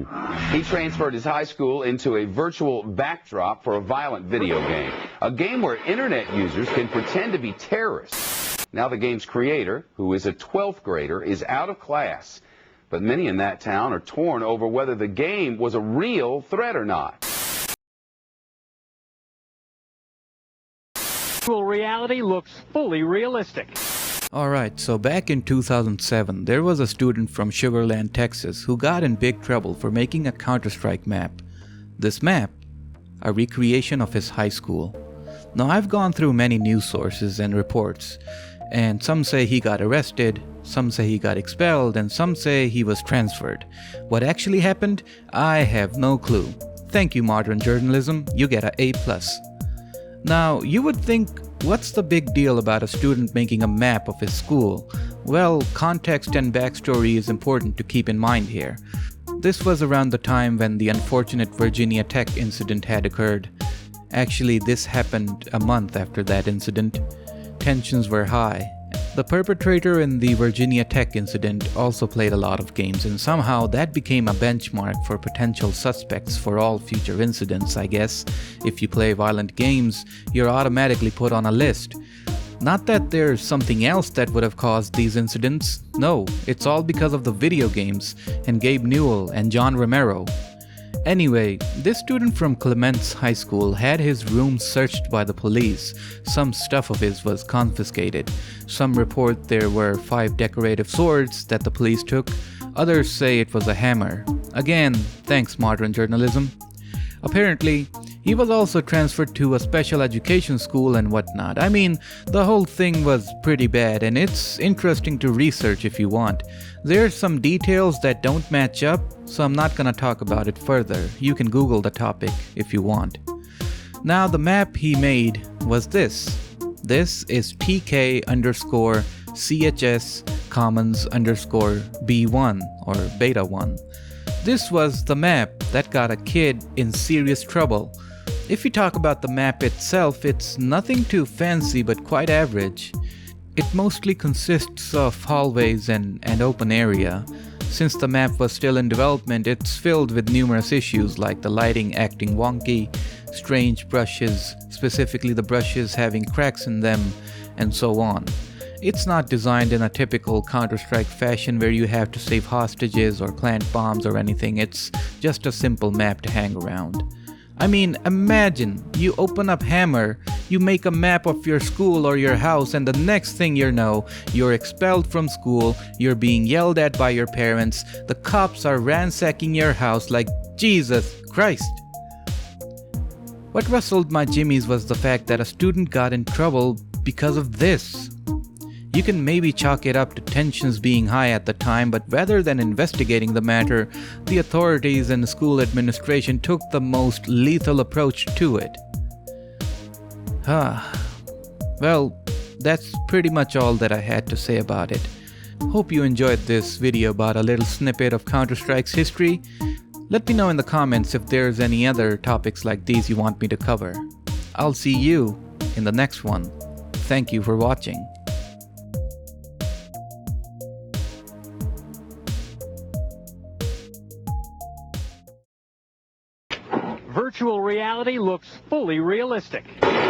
school. He transferred his high school into a virtual backdrop for a violent video game. A game where internet users can pretend to be terrorists. Now the game's creator, who is a 12th grader, is out of class. But many in that town are torn over whether the game was a real threat or not. Virtual reality looks fully realistic. Alright, so back in 2007, there was a student from Sugar Land, Texas who got in big trouble for making a Counter-Strike map. This map, a recreation of his high school. Now I've gone through many news sources and reports, and some say he got arrested, some say he got expelled, and some say he was transferred. What actually happened? I have no clue. Thank you, modern journalism, you get a A+. Now, you would think, what's the big deal about a student making a map of his school? Well, context and backstory is important to keep in mind here. This was around the time when the unfortunate Virginia Tech incident had occurred. Actually, this happened a month after that incident. Tensions were high. The perpetrator in the Virginia Tech incident also played a lot of games, and somehow that became a benchmark for potential suspects for all future incidents, I guess. If you play violent games, you're automatically put on a list. Not that there's something else that would have caused these incidents. No, it's all because of the video games and Gabe Newell and John Romero. Anyway, this student from Clements High School had his room searched by the police. Some stuff of his was confiscated. Some report there were 5 decorative swords that the police took. Others say it was a hammer. Again, thanks modern journalism. Apparently, he was also transferred to a special education school and whatnot. I mean, the whole thing was pretty bad, and it's interesting to research if you want. There's some details that don't match up, so I'm not gonna talk about it further. You can Google the topic if you want. Now the map he made was this. This is TK_CHS Commons_B1 or Beta 1. This was the map that got a kid in serious trouble. If you talk about the map itself, it's nothing too fancy but quite average. It mostly consists of hallways and open area. Since the map was still in development, it's filled with numerous issues like the lighting acting wonky, strange brushes, specifically the brushes having cracks in them, and so on. It's not designed in a typical Counter-Strike fashion where you have to save hostages or plant bombs or anything. It's just a simple map to hang around. I mean, imagine, you open up Hammer, you make a map of your school or your house, and the next thing you know, you're expelled from school, you're being yelled at by your parents, the cops are ransacking your house like Jesus Christ. What rustled my jimmies was the fact that a student got in trouble because of this. You can maybe chalk it up to tensions being high at the time, but rather than investigating the matter, the authorities and the school administration took the most lethal approach to it. Well, that's pretty much all that I had to say about it. Hope you enjoyed this video about a little snippet of Counter-Strike's history. Let me know in the comments if there's any other topics like these you want me to cover. I'll see you in the next one. Thank you for watching. Virtual reality looks fully realistic.